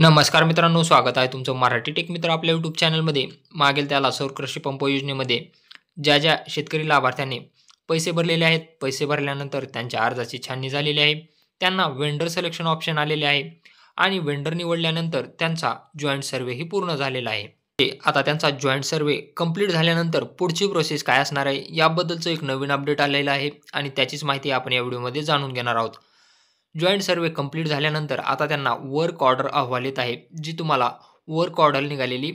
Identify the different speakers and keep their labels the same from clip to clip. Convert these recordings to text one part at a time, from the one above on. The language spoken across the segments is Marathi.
Speaker 1: नमस्कार मित्रांनो, स्वागत आहे तुमचं मराठी टेक मित्र आपल्या यूट्यूब चॅनलमध्ये. मागेल त्याला सौर कृषी पंप योजनेमध्ये ज्या शेतकरी लाभार्थ्यांनी पैसे भरलेले आहेत, पैसे भरल्यानंतर त्यांच्या अर्जाची छाननी झालेली आहे, त्यांना वेंडर सिलेक्शन ऑप्शन आलेले आहे आणि वेंडर निवडल्यानंतर त्यांचा जॉइंट सर्व्हेही पूर्ण झालेला आहे. आता त्यांचा जॉइंट सर्व्हे कंप्लीट झाल्यानंतर पुढची प्रोसेस काय असणार आहे याबद्दलचं एक नवीन अपडेट आलेलं आहे आणि त्याचीच माहिती आपण या व्हिडिओमध्ये जाणून घेणार आहोत. जॉइंट सर्व्हे कंप्लीट झाल्यानंतर आता त्यांना वर्क ऑर्डर अहवाल येत आहे, जी तुम्हाला वर्क ऑर्डर निघालेली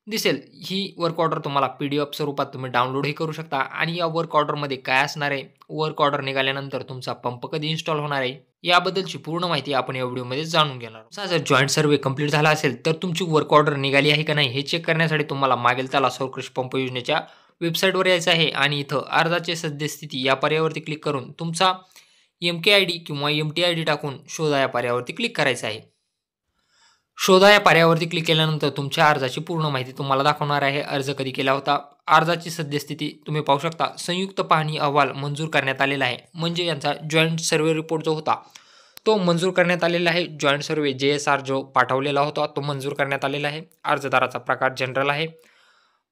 Speaker 1: दिसेल. ही वर्क ऑर्डर तुम्हाला PDF स्वरूपात तुम्ही डाउनलोडही करू शकता आणि या वर्क ऑर्डरमध्ये काय असणार आहे, वर्क ऑर्डर निघाल्यानंतर तुमचा पंप कधी इन्स्टॉल होणार आहे याबद्दलची पूर्ण माहिती आपण या व्हिडिओमध्ये जाणून घेणार आहोत. जर जॉइंट सर्व्हे कंप्लीट झाला असेल तर तुमची वर्क ऑर्डर निघाली आहे का नाही हे चेक करण्यासाठी तुम्हाला मागेल त्याला सौर कृषी पंप योजनेच्या वेबसाईटवर यायचं आहे आणि इथं अर्जाची सद्यस्थिती या पर्यायावरती क्लिक करून तुमचा MKID किंवा MTID टाकून शोधा या पर्यायावरती क्लिक करायचं आहे. शोधा या पर्यायावरती क्लिक केल्यानंतर तुमच्या अर्जाची पूर्ण माहिती तुम्हाला दाखवणार आहे. अर्ज कधी केला होता, अर्जाची सद्यस्थिती तुम्ही पाहू शकता. संयुक्त पाहणी अहवाल मंजूर करण्यात आलेला आहे, म्हणजे यांचा जॉइंट सर्व्हे रिपोर्ट जो होता तो मंजूर करण्यात आलेला आहे. जॉइंट सर्व्हे JSR जो पाठवलेला होता तो मंजूर करण्यात आलेला आहे. अर्जदाराचा प्रकार जनरल आहे,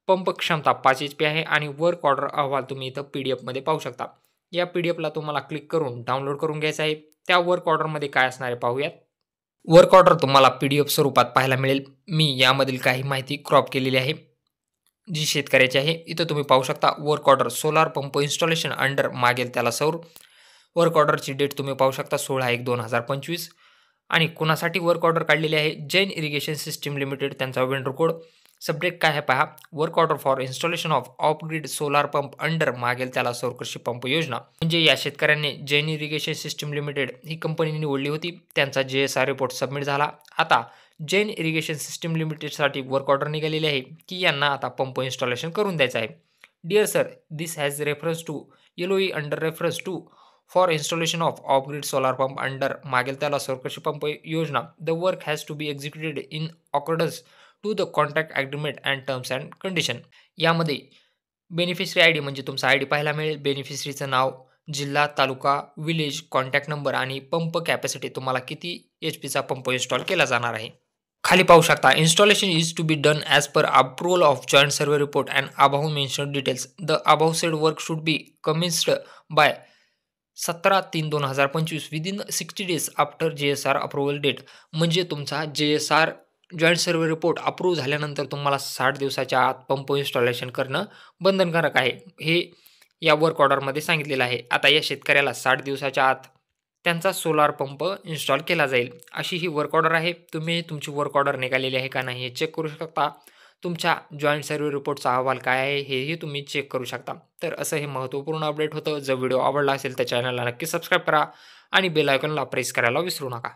Speaker 1: पंप क्षमता 5 HP आहे आणि वर्क ऑर्डर अहवाल तुम्ही इथं PDF मध्ये पाहू शकता. या PDF ला तुम्हाला क्लिक करून डाउनलोड करून घ्यायचं आहे. त्या वर्क ऑर्डरमध्ये काय असणार आहे पाहूयात. वर्क ऑर्डर तुम्हाला PDF स्वरूपात पाहायला मिळेल. मी यामधील काही माहिती क्रॉप केलेली आहे, जी शेतकऱ्याची आहे. इथं तुम्ही पाहू शकता work order solar pump installation under मागेल त्याला सौर. वर्क ऑर्डरची डेट तुम्ही पाहू शकता 16/1/2025 आणि कुणासाठी वर्क ऑर्डर काढलेली आहे, जैन इरिगेशन सिस्टीम लिमिटेड, त्यांचा वेंडर कोड. सब्जेक्ट काय आहे पहा, work order for installation of off grid solar pump under मागेल त्याला सौर कृषी पंप योजना. म्हणजे या शेतकऱ्यांनी जैन इरिगेशन सिस्टीम लिमिटेड ही कंपनी निवडली होती. त्यांचा JSR रिपोर्ट सबमिट झाला. आता जैन इरिगेशन सिस्टीम लिमिटेडसाठी वर्क ऑर्डर निघालेली आहे की यांना आता पंप इन्स्टॉलेशन करून द्यायचं आहे. Dear sir, this has reference to LOE under reference to for installation of off grid solar pump under मागेल त्याला सौर कृषी पंप योजना. The work has to be executed in accordance to the contract agreement and terms and condition. यामध्ये बेनिफिशरी ID म्हणजे तुमचा ID पाहायला मिळेल. बेनिफिशरीचं नाव, जिल्हा, तालुका, विलेज, कॉन्टॅक्ट नंबर आणि पंप कॅपॅसिटी, तुम्हाला किती HPचा पंप इन्स्टॉल केला जाणार आहे. खाली पाहू शकता, installation is to be done as per approval of joint survey report and above mentioned details. The above said work should be commenced by 17/3/2025 within 60 days after JSR approval date. म्हणजे तुमचा JSR joint survey report approve झाल्यानंतर तुम्हाला 60 दिवसाच्या आत पंप इन्स्टॉलेशन करणं बंधनकारक आहे, हे या वर्क ऑर्डरमध्ये सांगितलेलं आहे. आता या शेतकऱ्याला 60 दिवसाच्या आत त्यांचा सोलार पंप इन्स्टॉल केला जाईल, अशी ही वर्क ऑर्डर आहे. तुम्ही तुमची वर्क ऑर्डर निघालेली आहे का नाही हे चेक करू शकता. तुमच्या जॉइंट सर्व्हे रिपोर्टचा अहवाल काय आहे हेही तुम्ही चेक करू शकता. तर असं हे महत्त्वपूर्ण अपडेट होतं. जर व्हिडिओ आवडला असेल तर चॅनलला नक्की सबस्क्राईब करा आणि बेल आयकॉनला प्रेस करायला विसरू नका.